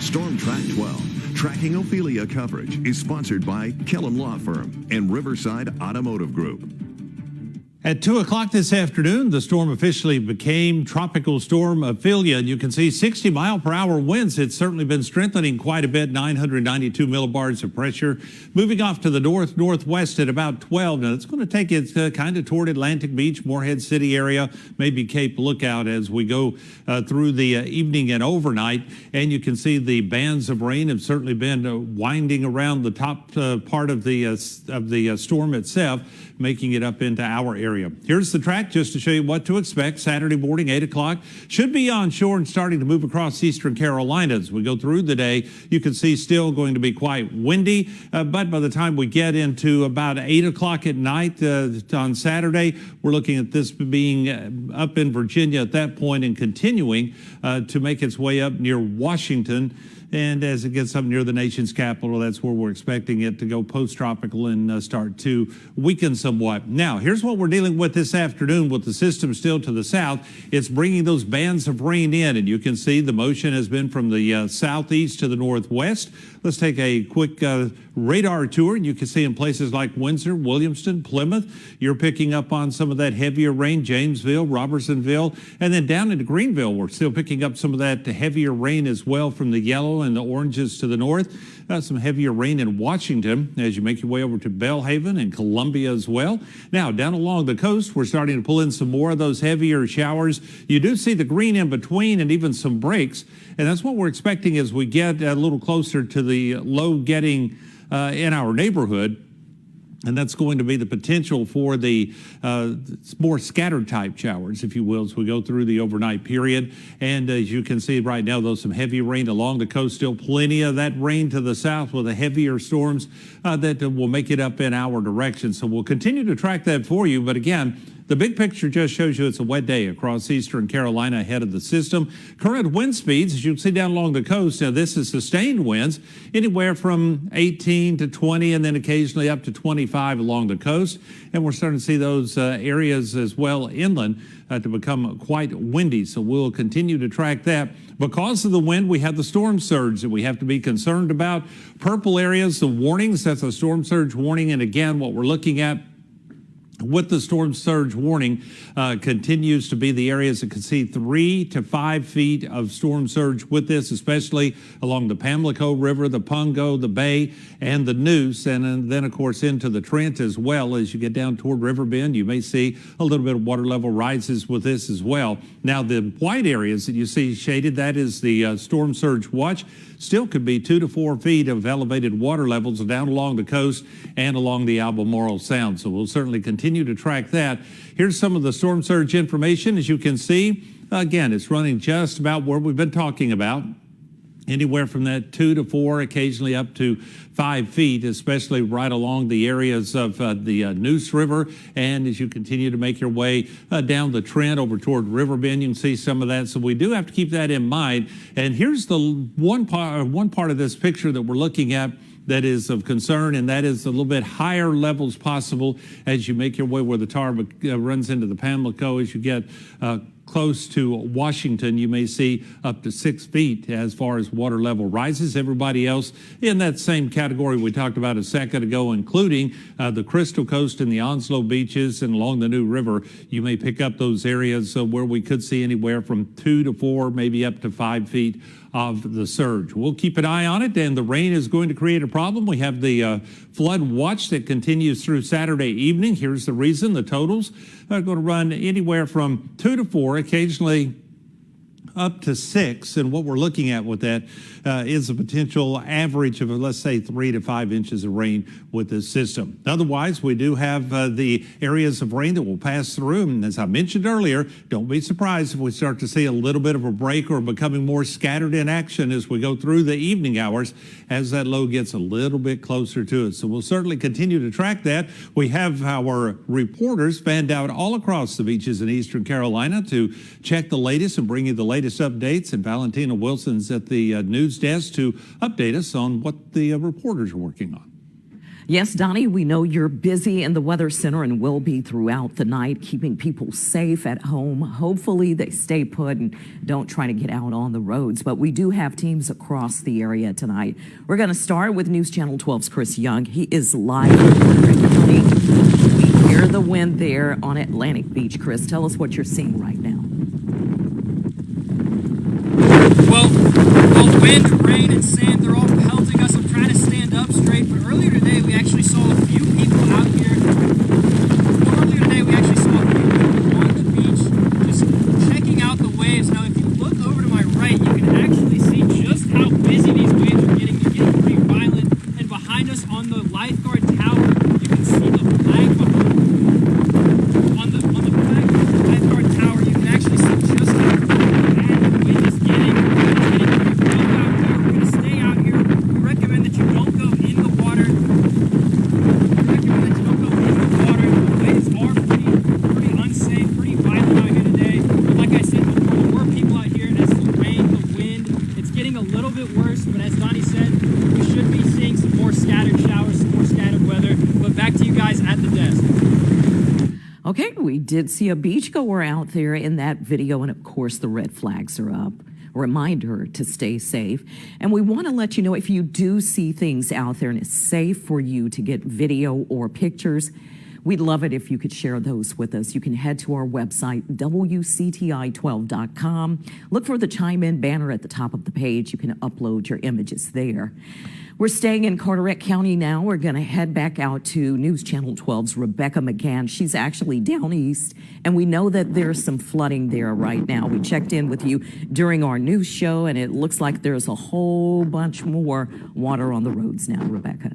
Storm Track 12, tracking Ophelia coverage, is sponsored by Kellum Law Firm and Riverside Automotive Group. At 2 o'clock this afternoon, the storm officially became Tropical Storm Ophelia, and you can see 60-mile-per-hour winds. It's certainly been strengthening quite a bit, 992 millibars of pressure, moving off to the northwest at about 12. Now, it's going to take it kind of toward Atlantic Beach, Morehead City area, maybe Cape Lookout as we go through the evening and overnight. And you can see the bands of rain have certainly been winding around the top part of the storm itself, making it up into our area. Here's the track just to show you what to expect. Saturday morning, 8 o'clock. Should be onshore and starting to move across eastern Carolina. As we go through the day, you can see still going to be quite windy. But by the time we get into about 8 o'clock at night on Saturday, we're looking at this being up in Virginia at that point and continuing to make its way up near Washington. And as it gets up near the nation's capital, that's where we're expecting it to go post-tropical and start to weaken somewhat. Now, here's what we're dealing with this afternoon with the system still to the south. It's bringing those bands of rain in, and you can see the motion has been from the southeast to the northwest. Let's take a quick radar tour, and you can see in places like Windsor, Williamston, Plymouth, you're picking up on some of that heavier rain, Jamesville, Robertsonville, and then down into Greenville, we're still picking up some of that heavier rain as well from the yellow and the oranges to the north. Some heavier rain in Washington as you make your way over to Belhaven and Columbia as well. Now, down along the coast, we're starting to pull in some more of those heavier showers. You do see the green in between and even some breaks, and that's what we're expecting as we get a little closer to the low getting in our neighborhood. And that's going to be the potential for the more scattered type showers, if you will, as we go through the overnight period. And as you can see right now, though, some heavy rain along the coast, still plenty of that rain to the south with the heavier storms that will make it up in our direction. So we'll continue to track that for you. But again, the big picture just shows you it's a wet day across eastern Carolina ahead of the system. Current wind speeds, as you can see down along the coast, now this is sustained winds, anywhere from 18 to 20 and then occasionally up to 25 along the coast. And we're starting to see those areas as well inland to become quite windy. So we'll continue to track that. Because of the wind, we have the storm surge that we have to be concerned about. Purple areas, the warnings, that's a storm surge warning. And again, what we're looking at with the storm surge warning continues to be the areas that can see 3 to 5 feet of storm surge with this, especially along the Pamlico River, the Pungo, the Bay, and the Neuse, and then, of course, into the Trent as well. As you get down toward Riverbend, you may see a little bit of water level rises with this as well. Now, the white areas that you see shaded, that is the storm surge watch. Still could be 2 to 4 feet of elevated water levels down along the coast and along the Albemarle Sound. So we'll certainly continue to track that. Here's some of the storm surge information. As you can see, again, it's running just about where we've been talking about. Anywhere from that 2 to 4, occasionally up to 5 feet, especially right along the areas of the Neuse River. And as you continue to make your way down the Trent over toward Riverbend, you can see some of that. So we do have to keep that in mind. And here's the one part of this picture that we're looking at that is of concern, and that is a little bit higher levels possible as you make your way where the tar runs into the Pamlico. As you get close to Washington, you may see up to 6 feet as far as water level rises. Everybody else in that same category we talked about a second ago, including the Crystal Coast and the Onslow beaches and along the New River, you may pick up those areas where we could see anywhere from 2 to 4, maybe up to 5 feet of the surge. We'll keep an eye on it, and the rain is going to create a problem. We have the flood watch that continues through Saturday evening. Here's the reason. The totals are going to run anywhere from 2 to 4, occasionally up to 6, and what we're looking at with that is a potential average of, let's say, 3 to 5 inches of rain with this system. Otherwise, we do have the areas of rain that will pass through, and as I mentioned earlier, don't be surprised if we start to see a little bit of a break or becoming more scattered in action as we go through the evening hours as that low gets a little bit closer to it. So we'll certainly continue to track that. We have our reporters fanned out all across the beaches in eastern Carolina to check the latest and bring you the latest updates, and Valentina Wilson's at the news desk to update us on what the reporters are working on. Yes, Donnie, we know you're busy in the Weather Center and will be throughout the night, keeping people safe at home. Hopefully they stay put and don't try to get out on the roads. But we do have teams across the area tonight. We're going to start with News Channel 12's Chris Young. He is live in Frederick County. We hear the wind there on Atlantic Beach. Chris, tell us what you're seeing right now. Well, wind, rain, and sand, they're all pelting us. I'm trying to stand up straight, but earlier today we actually saw a few people out here. Earlier today we actually saw a few people on the beach just checking out the waves. Now, if you look over to my right, you can actually see just how busy these waves are getting. They're getting pretty violent. And behind us on the lifeguard tower, you can see the flag behind. On the flag of the lifeguard tower, you can actually see just how bad the wind is getting. We're going to stay out here. We recommend that you don't go in the water. The waves are pretty unsafe, pretty violent out here today. But like I said before, there were people out here as the rain, the wind, it's getting a little bit worse. But as Donnie said, we should be seeing some more scattered showers, some more scattered weather. But back to you guys at the desk. Okay, we did see a beachgoer out there in that video, and of course the red flags are up. A reminder to stay safe. And we want to let you know if you do see things out there and it's safe for you to get video or pictures, we'd love it if you could share those with us. You can head to our website, WCTI12.com. Look for the Chime In banner at the top of the page. You can upload your images there. We're staying in Carteret County now. We're going to head back out to News Channel 12's Rebecca McGann. She's actually down east, and we know that there's some flooding there right now. We checked in with you during our news show, and it looks like there's a whole bunch more water on the roads now, Rebecca.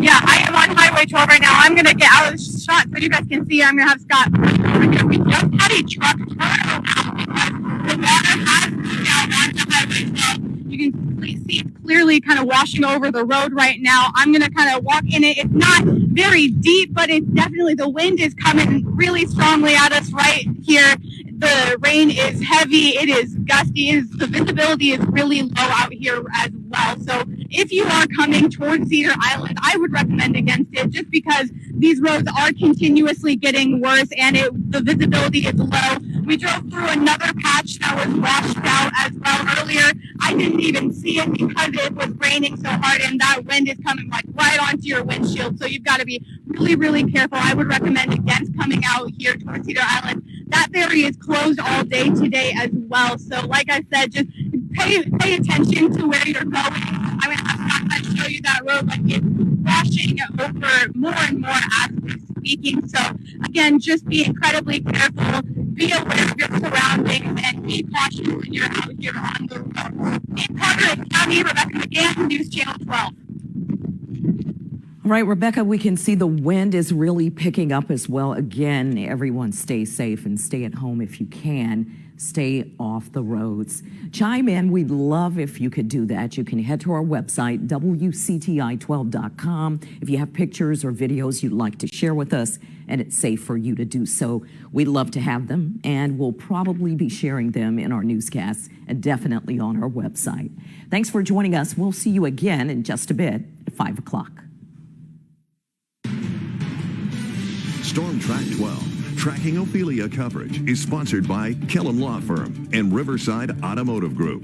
Yeah, I am on Highway 12 right now. I'm going to get out of the shot so you guys can see. I'm going to have Scott over here. We just had a truck turn around because the water has moved down onto Highway 12. You can see it's clearly kind of washing over the road right now. I'm going to kind of walk in it. It's not very deep, but it's definitely, the wind is coming really strongly at us right here. The rain is heavy. It is gusty. The visibility is really low out here as well. So if you are coming towards Cedar Island, I would recommend against it just because these roads are continuously getting worse and the visibility is low. We drove through another patch that was washed out as well earlier. I didn't even see it because it was raining so hard and that wind is coming like right onto your windshield. So you've got to be really, really careful. I would recommend against coming out here towards Cedar Island. That area is closed all day today as well. So like I said, just pay attention to where you're going. I'm going to have to show you that road, but it's washing over more and more as we're speaking. So again, just be incredibly careful. Be aware of your surroundings and be cautious when you're out here on the road. In Carteret County, Rebecca McGann, News Channel 12. All right, Rebecca, we can see the wind is really picking up as well. Again, everyone stay safe and stay at home if you can. Stay off the roads. Chime in. We'd love if you could do that. You can head to our website, WCTI12.com. If you have pictures or videos you'd like to share with us and it's safe for you to do so, we'd love to have them, and we'll probably be sharing them in our newscasts and definitely on our website. Thanks for joining us. We'll see you again in just a bit at 5 o'clock. Storm Track 12, tracking Ophelia coverage, is sponsored by Kellum Law Firm and Riverside Automotive Group.